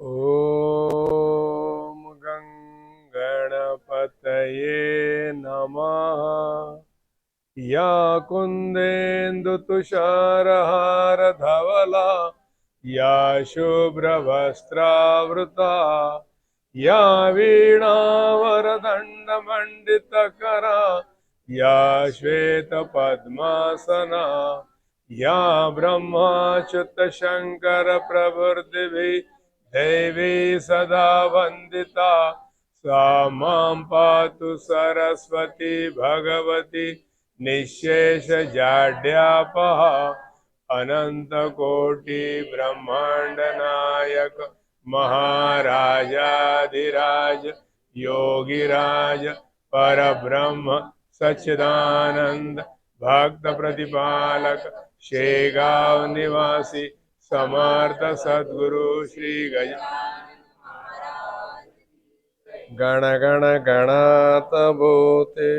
ओम गणपतये नमः। या कुंदेन्दु तुषारहार धवला, या शुभ्रवस्त्रावृता, या वीणावरदण्डमण्डितकरा, या श्वेतपद्मासना, या ब्रह्माच्युतशङ्कर प्रभृतिभिः देवी सदा वन्दिता, सा मां पातु सरस्वती भगवती निःशेष जाड्यापः। अनंत कोटि ब्रह्मांड नायक महाराजाधिराज योगिराज परब्रह्म सच्चिदानंद भक्त प्रतिपालक शेगांव निवासी समर्थ सद्गुरु श्री गण गण गणात बोते।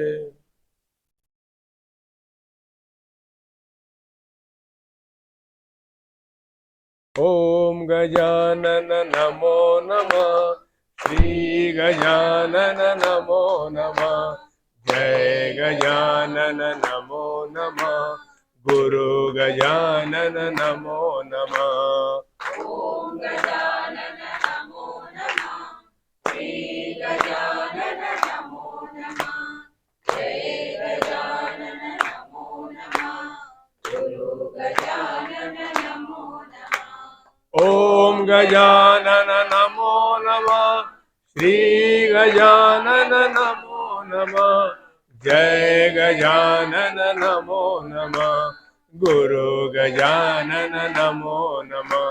ओम गजानन नमो नमः, श्री गजानन नमो नमः, जय गजानन नमो नमः, गुरु गजानन नमो नमः। ओम गजानन नमो नमः, श्री गजानन नमो नमः, जय गजानन नमो नमः, गुरु गजानन नमो नमः। ओम गजानन नमो नमः, श्री गजानन नमो नमः, जय गजानन नमो नमः, गुरु गजानन नमो नमः।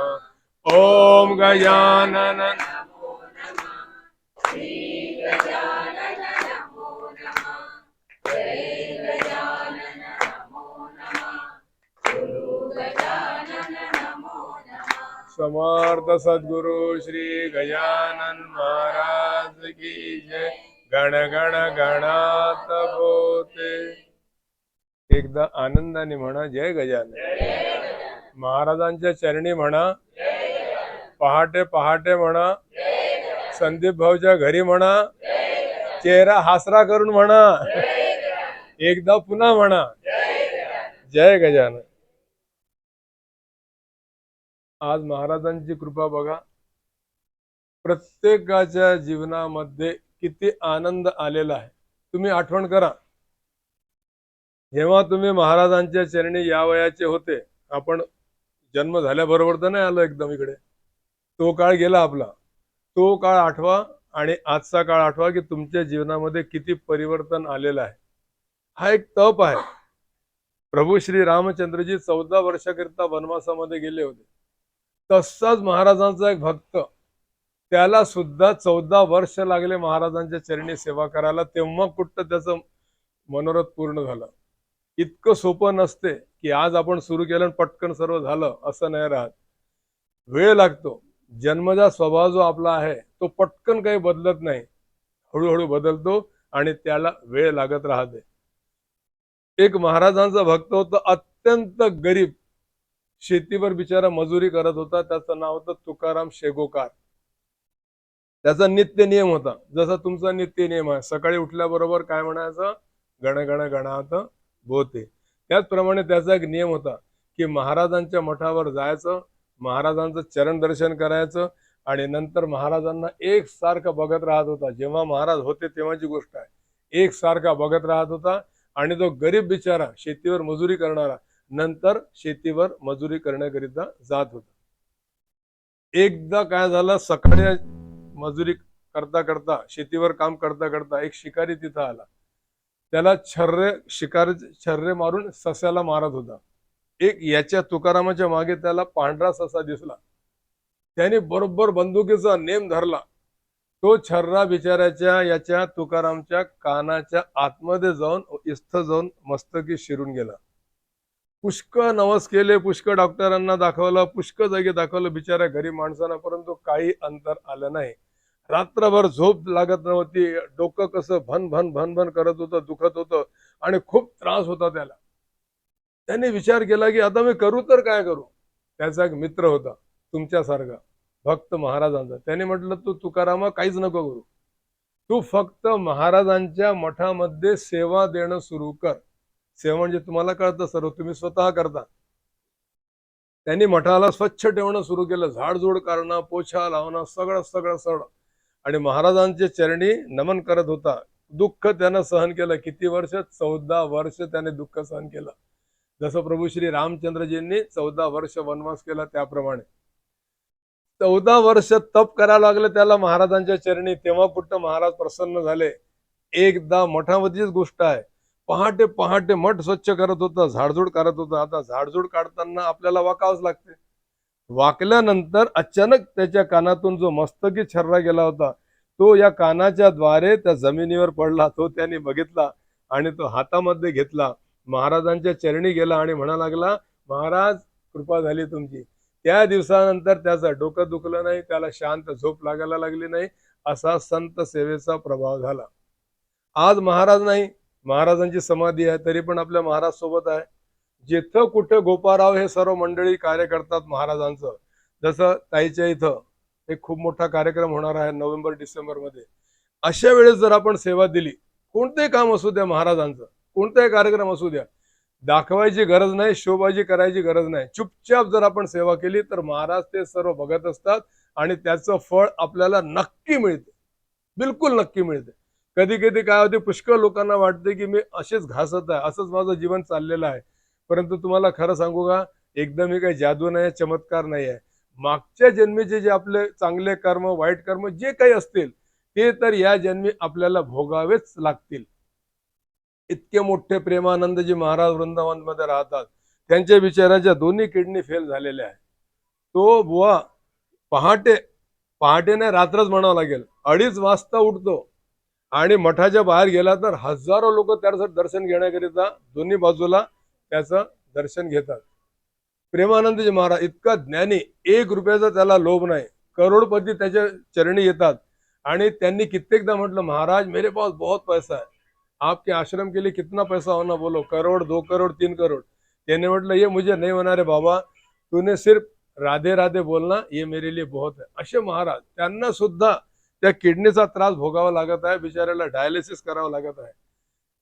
ओम गजानन नमो नमः, श्री गजानन नमो नमः, जय गजानन नमो नमः, गुरु गजानन नमो नमः। समर्थ सद्गुरु श्री गजानन महाराज की जय। गण गण गणात बोते। एकदा आनंदाने म्हणा जय गजानन। महाराजांच्या चरणी म्हणा, पहाटे पहाटे म्हणा, संदीप भाऊच्या घरी म्हणा, चेहरा हासरा करून म्हणा, एकदा पुन्हा म्हणा जय गजानन। आज महाराजांची कृपा बघा, प्रत्येकाच्या जीवनामध्ये किती आनंद आलेला आहे। तुम्ही आठवण करा, जेव्हा तुम्ही महाराजांच्या चरणी या वयाचे होते, आपण जन्म झाल्याबरोबर तर नाही आलो एकदम इकडे, तो काळ गेला आपला, तो काळ आठवा आणि आजचा काळ आठवा की तुमच्या जीवनामध्ये किती परिवर्तन आलेलं आहे। हा एक तप आहे। प्रभू श्री रामचंद्रजी 14 वर्षाकरिता वनवासामध्ये गेले होते, तसाच महाराजांचा एक भक्त, त्याला सुद्धा 14 वर्ष लागले महाराजांच्या चरणी सेवा करायला, तेव्हा कुठं त्याचं मनोरथ पूर्ण झालं। इतकं सोपं नसते की आज आपण सुरू केलं पटकन सर्व झालं, असं नाही राहत, वेळ लागतो। जन्मजा स्वभाव जो आपला आहे तो पटकन काही बदलत नाही, हळूहळू बदलतो आणि त्याला वेळ लागत राहते। एक महाराजांचा भक्त होता, अत्यंत गरीब, शेतीवर बिचारा मजुरी करत होता, त्याचं नाव होतं तुकाराम शेगोकार। त्याचा नित्य नियम होता, जसा तुमचा नित्य नियम आहे, सकाळी उठल्याबरोबर काय म्हणायचं, गण गण गणात बोते। त्याचप्रमाणे त्याचा एक नियम होता की महाराजांच्या मठावर जायचं, महाराजांचं चरण दर्शन करायचं आणि नंतर महाराजांना एक सारखं बघत राहत होता। जेव्हा महाराज होते तेव्हाची गोष्ट आहे, एक सारखा बघत राहत होता। आणि तो गरीब बिचारा शेतीवर मजुरी करणारा नंतर शेतीवर मजुरी करण्याकरिता जात होता। एकदा काय झालं, सकाळी मजुरी करता करता, शेतीवर काम करता करता एक शिकारी तिथं आला, त्याला छर्रे मारून सस्याला मारत होता। एक याच्या तुकारामाच्या मागे त्याला पांढरा ससा दिसला, त्याने बरोबर बंदुकीचा नेम धरला, तो छर्रा बिचाऱ्याच्या याच्या तुकारामच्या कानाच्या आतमध्ये जाऊन इस्थ जाऊन मस्तकी शिरून गेला। पुष्कळ नवस केले, पुष्कळ डॉक्टरांना दाखवलं, पुष्कळ जागी दाखवलं बिचाऱ्या गरीब माणसांना, परंतु काही अंतर आलं नाही। रात्रभर झोप लागत नव्हती, डोकं कसं भन भन भन भन करत होतं, दुखत होतं आणि खूप त्रास होता त्याला. त्याने विचार केला की आता मी करू तर काय करू. त्याचा एक मित्र होता तुमच्यासारखा भक्त महाराजांचा. त्याने म्हटलं तू तुकारामा काहीच नको करू, तू फक्त महाराजांच्या मठामध्ये सेवा देणं सुरू कर. सेवा म्हणजे तुम्हाला कळतं सर्व, तुम्ही स्वतः करता. त्यांनी मठाला स्वच्छ ठेवणं सुरू केलं, झाडझूड करणं, पोछा लावणं, सगळं सगळं सगळं. आणि महाराजांचे चरणी नमन करत होता. दुःख त्यानं सहन केलं. किती वर्ष? 14 वर्ष त्याने दुःख सहन केलं. जसं प्रभू श्री रामचंद्रजींनी 14 वर्ष वनवास केला त्याप्रमाणे 14 वर्ष तप करायला लागले त्याला महाराजांच्या चरणी. तेव्हा कुठं महाराज प्रसन्न झाले. एकदा मठामधलीच गोष्ट आहे, पहाटे पहाटे मठ स्वच्छ करत होता, झाडझूड करत होता. आता झाडझूड काढताना आपल्याला वाकावंच लागते. वाकल्यानंतर अचानक त्याच्या कानातून जो मस्तकी छर्रा गेला होता तो या कानाच्या द्वारे त्या जमिनीवर पडला. तो त्यांनी बघितला आणि तो हातामध्ये घेतला, महाराजांच्या चरणी गेला आणि म्हणा लागला, महाराज कृपा झाली तुमची. त्या दिवसानंतर त्याचं डोकं दुखलं नाही, त्याला शांत झोप लागायला लागली नाही. असा संत सेवेचा प्रभाव झाला. आज महाराज नाही, महाराजांची समाधी आहे, तरी पण आपल्या महाराज सोबत आहे. जिथं कुठं गोपाराव हे सर्व मंडळी कार्य करतात महाराजांचं. जसं ताईच्या इथं एक खूप मोठा कार्यक्रम होणार आहे नोव्हेंबर डिसेंबर मध्ये. अशा वेळेस जर आपण सेवा दिली, कोणतेही काम असू द्या महाराजांचं, कोणताही कार्यक्रम असू द्या, दाखवायची गरज नाही, शोबाजी करायची गरज नाही, चुपचाप जर आपण सेवा केली तर महाराज ते सर्व बघत असतात आणि त्याचं फळ आपल्याला नक्की मिळते, बिलकुल नक्की मिळते. कधी कधी काय होते, पुष्कळ लोकांना वाटते की मी असेच घासत आहे, असंच माझं जीवन चाललेलं आहे. परंतु तुम्हाला खरं सांगू का, एकदम ही काही जादू नाही, चमत्कार नाही आहे. मागच्या जन्मीचे जे आपले चांगले कर्म, वाईट कर्म जे काही असतील ते तर या जन्मी आपल्याला भोगावेच लागतील. इतके मोठे प्रेमानंदजी महाराज वृंदावन मध्ये राहतात, त्यांच्या बिचाराच्या दोन्ही किडनी फेल झालेल्या आहे. तो बुवा पहाटे पहाटे नाही, रात्रच म्हणावं लागेल, 2:30 वाजता उठतो आणि मठाच्या बाहेर गेला तर हजारो लोक त्याचं दर्शन घेण्याकरिता दोन्ही बाजूला त्याचं दर्शन घेतात. प्रेमानंदजी महाराज इतका ज्ञानी, 1 रुपयाचा त्याला लोभ नाही, करोडपती त्याच्या चरणी येतात. आणि त्यांनी कित्येकदा म्हटलं, महाराज मेरे पास बहुत पैसा है, आपके आश्रम के लिए कितना पैसा होना बोलो, करोड़ 2 करोड़ 3 करोड़. त्याने म्हटलं, ये मुझे नहीं होना रे बाबा, तूने सिर्फ राधे राधे बोलना, ये मेरे लिए बहुत है. असे महाराज, त्यांना सुद्धा त्या किडनीचा त्रास भोगावा लागत आहे, बिचाऱ्याला डायलिसिस करावं लागत आहे.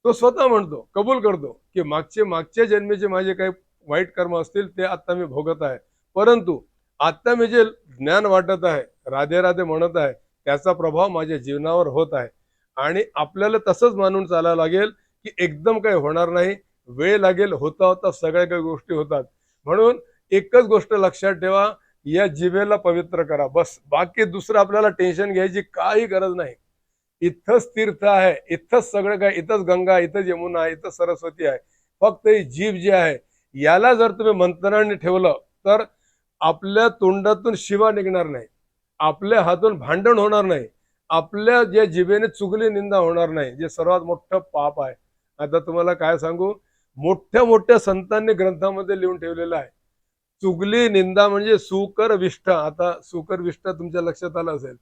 तो स्वतः म्हणतो, कबूल करतो की मागच्या जन्मीचे माझे काही वाईट कर्म असतील ते आता मी भोगत आहे, परंतु आता मी जे ज्ञान वाटत आहे, राधे राधे म्हणत आहे, त्याचा प्रभाव माझ्या जीवनावर होत आहे. आणि आपल्याला तसंच मानून चालायला लागेल की एकदम काही होणार नाही, वेळ लागेल, होता होता सगळ्या काही गोष्टी होतात. म्हणून एकच गोष्ट लक्षात ठेवा, या जिभेला पवित्र करा, बस. बाकी दुसरं आपल्याला टेन्शन घ्यायची काही गरज नाही. इथंच तीर्थ आहे, इथंच सगळं काय, इथंच गंगा, इथंच यमुना आहे, इथंच सरस्वती आहे. फक्त ही जीभ जी आहे याला जर तुम्ही मंत्रणाने ठेवलं तर आपल्या तोंडातून शिवा निघणार नाही, आपल्या हातून भांडण होणार नाही, आपल्या ज्या जिभेने चुगली निंदा होणार नाही, जे सर्वात मोठं पाप आहे. आता तुम्हाला काय सांगू, मोठ्या मोठ्या संतांनी ग्रंथामध्ये लिहून ठेवलेलं आहे, चुगली निंदा म्हणजे सुकर विष्ठा. आता सुकर विष्ठा तुमच्या लक्षात आलं असेल,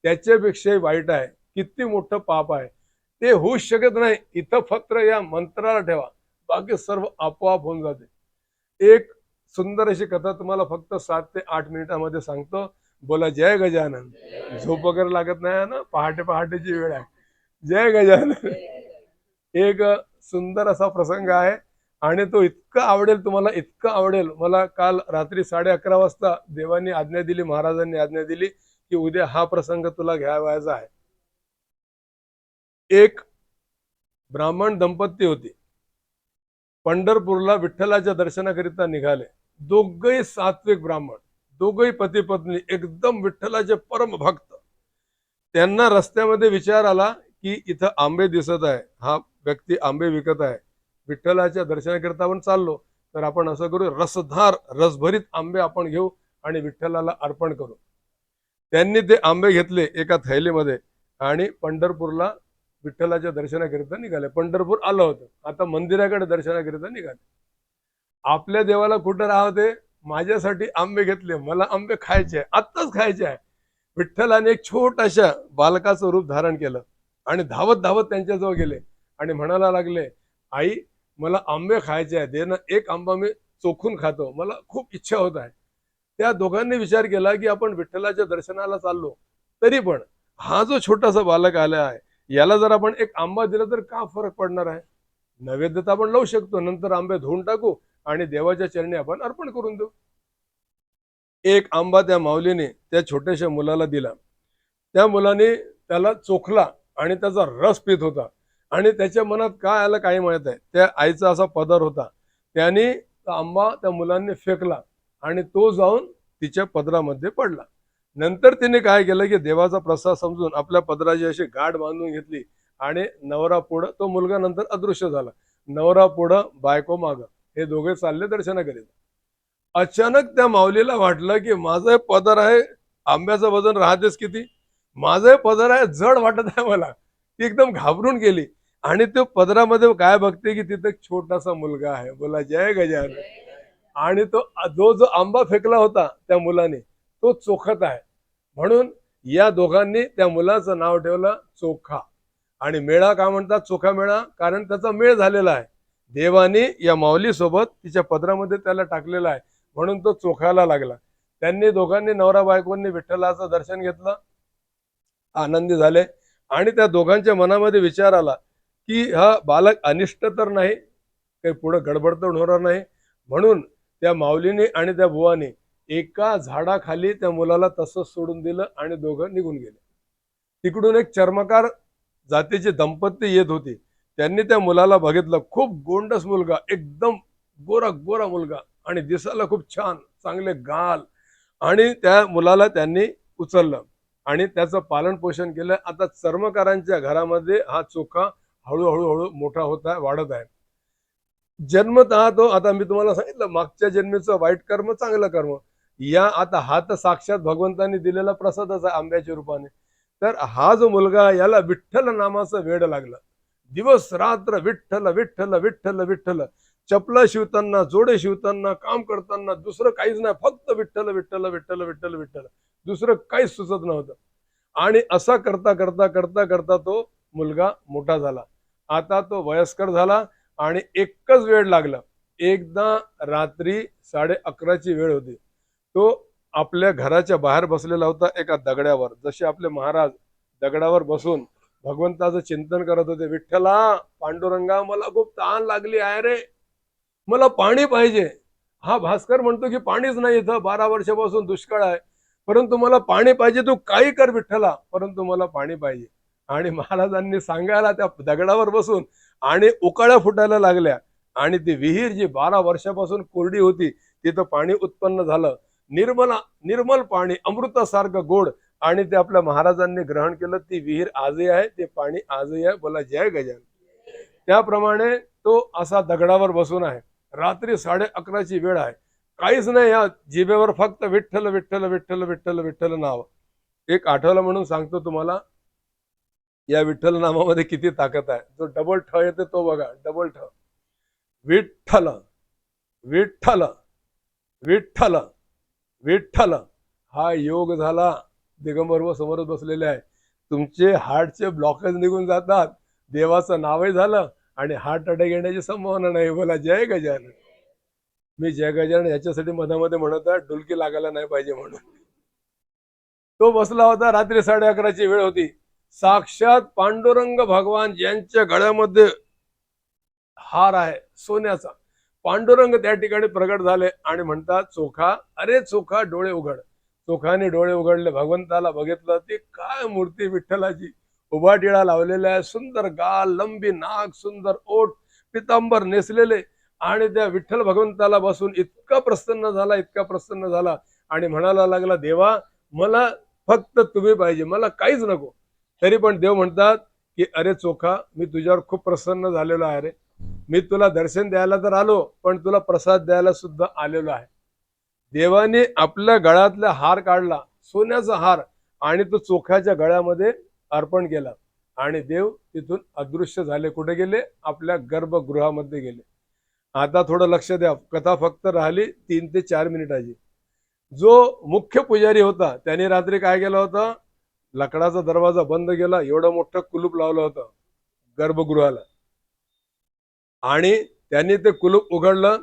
त्याच्यापेक्षाही वाईट आहे. किती मोठं पाप आहे, ते होऊच शकत नाही. इथं फक्त या मंत्राला ठेवा, बाकी सर्व आपोआप होऊन जाते. एक सुंदर अशी कथा तुम्हाला फक्त 7 ते 8 मिनिटांमध्ये सांगतो. बोला जय गजानन. झोप वगैरे लागत नाही ना, पहाटे पहाटेची वेळ आहे. जय गजानन. एक सुंदर असा प्रसंग आहे आणि तो इतका आवडेल तुम्हाला, इतका आवडेल. मला काल रात्री 11:30 वाजता देवानी आज्ञा दिली, महाराजांनी आज्ञा दिली की उद्या हा प्रसंग तुला घ्यावायचा आहे. एक ब्राह्मण दंपती होती, पंढरपूरला विठ्ठलाच्या दर्शनाकरिता निघाले. दोघही सात्विक ब्राह्मण, दोघही पती पत्नी, एकदम विठ्ठलाचे परम भक्त. त्यांना रस्त्यामध्ये विचार आला की इथं आंबे दिसत आहे, हा व्यक्ती आंबे विकत आहे, विठ्ठलाच्या दर्शनाकरिता आपण चाललो, तर आपण असं करू, रसधार रसभरीत आंबे आपण घेऊ आणि विठ्ठलाला अर्पण करू. त्यांनी ते आंबे घेतले एका थैलीमध्ये आणि पंढरपूरला विठ्ठलाच्या दर्शनाकरिता निघाले. पंढरपूर आलं होतं, आता मंदिराकडे दर्शनाकरिता निघाले. आपल्या देवाला कुठं राहते, माझ्यासाठी आंबे घेतले, मला आंबे खायचे आहे, आत्ताच खायचे आहे. विठ्ठलाने एक छोटाशा बालकाचं रूप धारण केलं आणि धावत धावत त्यांच्याजवळ गेले आणि म्हणायला लागले, आई मला आंबे खायचे आहे, दे ना एक आंबा, मी चोखून खातो, मला खूप इच्छा होत आहे. त्या दोघांनी विचार केला की आपण विठ्ठलाच्या दर्शनाला चाललो, तरी पण हा जो छोटासा बालक आला आहे, याला जर आपण एक आंबा दिला तर का फरक पडणार आहे? नैवेद्य तर आपण लावू शकतो, नंतर आंबे धुवून टाकू आणि देवाच्या चरणी आपण अर्पण करून देऊ. एक आंबा त्या माऊलीने त्या छोट्याशा मुलाला दिला. त्या मुलाने त्याला चोखला आणि त्याचा रस पित होता. आणि त्याच्या मनात काय आलं काही माहित आहे. त्या आईचा असा पदर होता, त्याने तो आंबा त्या मुलांनी फेकला आणि तो जाऊन तिच्या पदरामध्ये पडला. नंतर तिने काय केलं की देवाचा प्रसाद समजून आपल्या पदराची अशी गाठ बांधून घेतली आणि नवरा पुढं, तो मुलगा नंतर अदृश्य झाला. नवरा पुढं, बायको मागं, हे दोघे चालले दर्शनाकरिता. अचानक त्या माऊलीला वाटलं की माझं हे पदर आहे, आंब्याचं वजन राहतेच किती, माझं हे पदर आहे, जड वाटत आहे मला. ती एकदम घाबरून गेली आणि तो पदरामध्ये काय बघते की तिथे एक छोटासा मुलगा आहे. बोला जय गजानन. आणि तो जो जो आंबा फेकला होता त्या मुलाने, तो चोखत आहे. म्हणून या दोघांनी त्या मुलाचं नाव ठेवलं चोखा. आणि मेळा का म्हणतात चोखा मेळा? कारण त्याचा मेळ झालेला आहे. देवाने या माऊली सोबत तिच्या पदरामध्ये त्याला टाकलेला आहे, म्हणून तो चोखायला लागला. त्यांनी दोघांनी, नवरा बायकोंनी विठ्ठलाचं दर्शन घेतलं, आनंदी झाले. आणि त्या दोघांच्या मनामध्ये विचार आला की हा बालक अनिष्ट तर नाही, काही पुढे गडबड तर होणार नाही. म्हणून त्या माऊलीने आणि त्या बुवाने एका झाडाखाली त्या मुलाला तसंच सोडून दिलं आणि दोघं निघून गेले. तिकडून एक चर्मकार जातीचे दंपती येत होते. त्यांनी त्या मुलाला बघितलं. खूप गोंडस मुलगा, एकदम गोरा गोरा मुलगा आणि दिसायला खूप छान, चांगले गाल. आणि त्या मुलाला त्यांनी उचललं आणि त्याचं पालन पोषण केलं. आता चर्मकारांच्या घरामध्ये हा चोखा हळूहळू हळू मोठा होत आहे, वाढत आहे. जन्मतः तो, आता मी तुम्हाला सांगितलं मागच्या जन्मीचं वाईट कर्म चांगलं कर्म, या आता हा तर साक्षात भगवंतांनी दिलेला प्रसादच आहे आंब्याच्या रूपाने. तर हा जो मुलगा, याला विठ्ठल नामाचं वेड लागलं. दिवस रात्र विठ्ठल विठ्ठल विठ्ठल विठ्ठल. चपला शिवताना, जोडे शिवताना, काम करताना दुसरं काहीच नाही, फक्त विठ्ठल विठ्ठल विठ्ठल विठ्ठल विठ्ठल, दुसरं काहीच सुचत नव्हतं. आणि असा करता करता करता करता तो मुलगा मोठा झाला. आता तो वयस्कर झाला आणि एकच वेळ लागला. एकदा रात्री 11:30ची वेळ होती. तो आपल्या घराच्या बाहेर बसलेला होता एका दगडावर. जसे आपले महाराज दगडावर बसून भगवंताचं चिंतन करत होते. विठ्ठला, पांडुरंगा, मला खूप तहान लागली आहे रे, मला पाणी पाहिजे. हा भास्कर म्हणतो की पाणीच नाही इथं, 12 वर्षापासून दुष्काळ आहे, परंतु मला पाणी पाहिजे. तू काही कर विठ्ठला, परंतु मला पाणी पाहिजे. आणि महाराजांनी सांगायला त्या दगडावर बसून आणि उकाळ्या फुटायला लागल्या आणि ती विहीर जी 12 वर्षापासून कोरडी होती, तिथं पाणी उत्पन्न झालं. निर्मल पाणी, अमृतासारखं गोड. आणि ते आपल्या महाराजांनी ग्रहण केलं. ती विहीर आजही आहे, ते पाणी आजही आहे. बोला जय गजानन. त्याप्रमाणे तो असा दगडावर बसून आहे. रात्री 11:30ची वेळ आहे. काहीच नाही, या जिभेवर फक्त विठ्ठल विठ्ठल विठ्ठल विठ्ठल विठ्ठल नाव. एक आठवलं म्हणून सांगतो तुम्हाला, या विठ्ठल नामामध्ये किती ताकद आहे. जो डबल ठ येते तो बघा, डबल ठ. विठ्ठल विठ्ठल विठ्ठल विठ्ठल. हा योग झाला. दिगंबर व समोरच बसलेले आहे. तुमचे हार्टचे ब्लॉकेज निघून जातात, देवाचं नावही झालं आणि हार्ट अटॅक येण्याची संभावना नाही. बोला जय गजानन. मी जय गजानन याच्यासाठी मधामध्ये म्हणत आहे, डुलकी लागायला नाही पाहिजे म्हणून. तो बसला होता. रात्री 11:30ची वेळ होती. साक्षात पांडुरंग भगवान, ज्यांच्या गळ्यामध्ये हार आहे सोन्याचा, पांडुरंग त्या ठिकाणी प्रगट झाले आणि म्हणतात, चोखा, अरे चोखा डोळे उघड. चोखाने डोळे उघडले, भगवंताला बघितलं. ती काय मूर्ती विठ्ठलाची, उभा टिळा लावलेला आहे, सुंदर गाल, लंबी नाक, सुंदर ओठ, पितांबर नेसलेले. आणि त्या विठ्ठल भगवंताला बसून इतका प्रसन्न झाला, इतका प्रसन्न झाला आणि म्हणायला लागला, देवा, मला फक्त तुम्ही पाहिजे, मला काहीच नको. तरी पण देव म्हणतात की अरे चोखा, मी तुझ्यावर खूप प्रसन्न झालेलो आहे रे. मी तुला दर्शन द्यायला तर आलो, पण तुला प्रसाद द्यायला सुद्धा आलेलो आहे. देवाने आपल्या गळ्यातला हार काढला, सोन्याचा हार, आणि तो चोखाच्या गळ्यामध्ये अर्पण केला. आणि देव तिथून अदृश्य झाले. कुठे गेले? आपल्या गर्भगृहामध्ये गेले. आता थोडं लक्ष द्या, कथा फक्त राहिली 3 ते 4 मिनिटाची. जो मुख्य पुजारी होता त्याने रात्री काय केलं होतं? लाकडाचा दरवाजा बंद केला, एवढं मोठं कुलूप लावलं होतं गर्भगृहाला. आणि त्यांनी ते कुलूप उघडलं,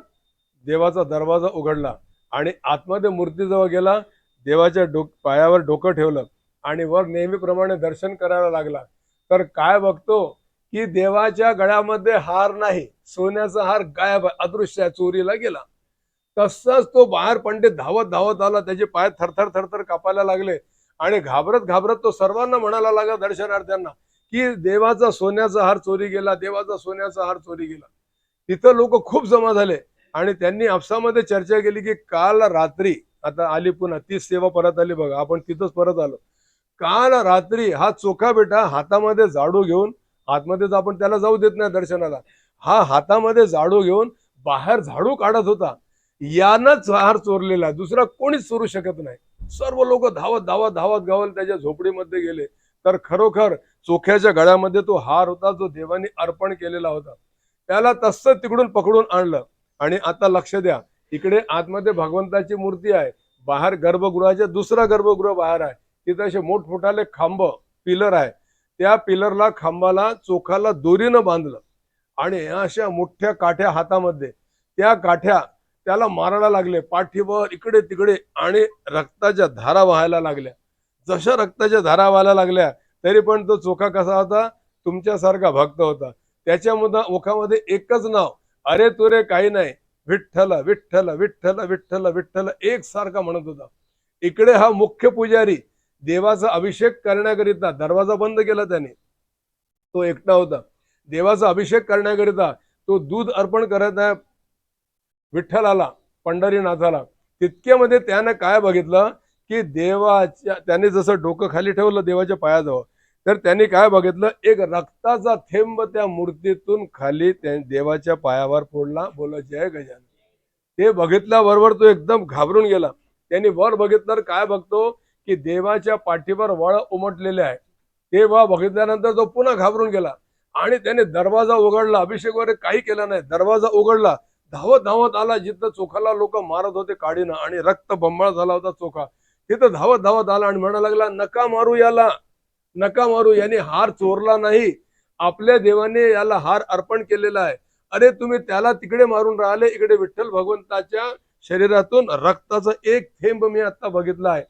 देवाचा दरवाजा उघडला आणि आतमध्ये मूर्तीजवळ गेला, देवाच्या पायावर डोकं ठेवलं आणि वर नेहमीप्रमाणे दर्शन करायला लागला. तर काय बघतो की देवाच्या गळ्यामध्ये हार नाही, सोन्याचा हार गायब आहे, अदृश्य आहे, चोरीला गेला. तसाच तो बाहेर पंडित धावत धावत आला, त्याचे पाय थरथर थरथर कापायला लागले आणि घाबरत घाबरत तो सर्वांना म्हणायला लागला दर्शनार्थ्यांना की देवाचा सोन्याचा हार चोरी गेला, देवाचा सोन्याचा हार चोरी गेला. तिथं लोक खूप जमा झाले आणि त्यांनी आपसामध्ये चर्चा केली की काल रात्री, आता आली पुन्हा तीच सेवा परत आली बघा, आपण तिथंच परत आलो. काल रात्री हा चोखा बेटा हातामध्ये झाडू घेऊन, आतमध्येच आपण त्याला जाऊ देत नाही दर्शनाला, हा हातामध्ये झाडू घेऊन बाहेर झाडू काढत होता. यानंच हार चोरलेला, दुसरा कोणीच चोरू शकत नाही. सर्व लोक धावत धावत धावत गावल त्याच्या झोपडीमध्ये गेले. तर खरोखर चोख्याच्या गळ्यामध्ये तो हार होता जो देवाने अर्पण केलेला होता. त्याला तसं तिकडून पकडून आणलं. आणि आता लक्ष द्या, इकडे आतमध्ये भगवंताची मूर्ती आहे, बाहेर गर्भगृहाचे दुसरा गर्भगृह बाहेर आहे, तिथे असे मोठमोठाले खांब, पिलर आहे. त्या पिलरला, खांबाला, चोखाला दोरीनं बांधलं आणि अशा मोठ्या काठ्या हातामध्ये, त्या काठ्या त्याला मारायला लागले पाठीवर इकडे तिकडे आणि रक्ताच्या धारा व्हायला लागल्या. जशा रक्ताच्या धारा व्हायला लागल्या तरी पण तो चोखा कसा होता, तुमच्यासारखा भक्त होता. त्याच्या मुखामध्ये एकच नाव, अरे तुरे काही नाही, विठ्ठल विठ्ठल विठ्ठल विठ्ठल विठ्ठल एक सारखा म्हणत होता. इकडे हा मुख्य पुजारी देवाचा अभिषेक करण्याकरिता, दरवाजा बंद केला त्याने, तो एकटा होता, देवाचा अभिषेक करण्याकरिता तो दूध अर्पण करत आहे विठ्ठलाला, पंढरीनाथाला. तितक्यामध्ये त्यानं काय बघितलं की देवाच्या, त्याने जसं डोकं खाली ठेवलं देवाच्या पायाजवळ, तर त्यांनी काय बघितलं, एक रक्ताचा थेंब त्या मूर्तीतून खाली देवाच्या पायावर फोडला. बोला जय गजानन. ते बघितल्याबरोबर तो एकदम घाबरून गेला. त्यांनी वर बघितलं, काय बघतो की देवाच्या पाठीवर वळ उमटलेले आहे. ते बघितल्यानंतर तो पुन्हा घाबरून गेला आणि त्याने दरवाजा उघडला, अभिषेक वगैरे काही केला नाही, दरवाजा उघडला, धावत धावत आला जिथं चोखाला लोक मारत होते काडीनं आणि रक्त बंबाळ झाला होता चोखा, तिथं धावत धावत आला आणि म्हणायला लागला, नका मारू याला, नका मारू, याने हार चोरला नाही, आपल्या देवाने याला हार अर्पण केलेला आहे. अरे तुम्ही त्याला तिकडे मारून राहिले, इकडे विठ्ठल भगवंताच्या शरीरातून रक्ताचा एक थेंब मी आता बघितला आहे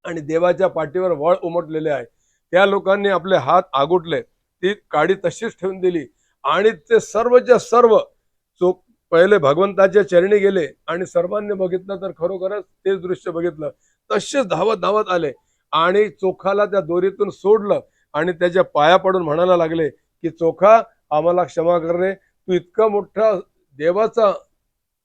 आणि देवाच्या पाठीवर वळ उमटलेले आहे. त्या लोकांनी आपले हात आगुटले, ती काडी तशीच ठेवून दिली आणि ते सर्वच्या सर्व पहिले भगवंताच्या चरणी गेले आणि सर्वांनी बघितलं तर खरोखरच तेच दृश्य बघितलं. तसेच धावत धावत आले आणि चोखाला त्या दोरीतून सोडलं आणि त्याच्या पाया पडून म्हणायला लागले की चोखा, आम्हाला क्षमा कर रे, तू इतका मोठा देवाचा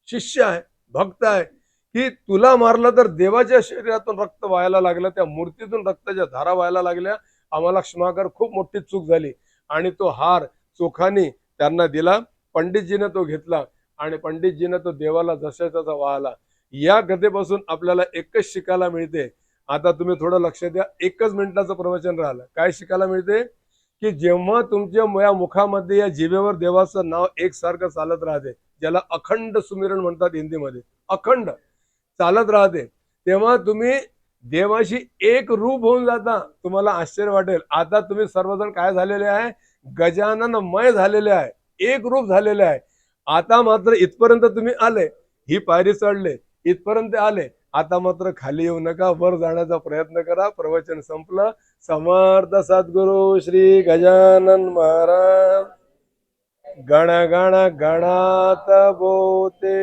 शिष्य आहे, भक्त आहे, की तुला मारलं तर देवाच्या शरीरातून रक्त व्हायला लागलं, त्या मूर्तीतून रक्ताच्या धारा व्हायला लागल्या, आम्हाला क्षमा कर, खूप मोठी चूक झाली. आणि तो हार चोखानी त्यांना दिला. पंडितजीने तो घेतला आणि पंडितजीने तो देवाला जसा तसा वाहला. या कथेपासून आपल्याला एकच शिकायला मिळते. आता तुम्ही थोडं लक्ष द्या, एकच मिनिटाचं प्रवचन राहिलं. काय शिकायला मिळते की जेव्हा तुमच्या या मुखामध्ये, या जिभेवर देवाचं नाव एकसारखं चालत राहते, ज्याला अखंड सुमिरण म्हणतात हिंदीमध्ये, अखंड चालत राहते, तेव्हा तुम्ही देवाशी एक रूप होऊन जाता. तुम्हाला आश्चर्य वाटेल, आता तुम्ही सर्वजण काय झालेले आहे, गजाननमय झालेले आहे, एक रूप झालेले आहे. आता मात्र इथपर्यंत तुम्ही आले, ही पायरी चढले, इथपर्यंत आले, आता मात्र खाली येऊ नका, वर जाण्याचा प्रयत्न करा. प्रवचन संपलं. समर्थ सद्गुरु श्री गजानन महाराज. गण गण गणात बोते.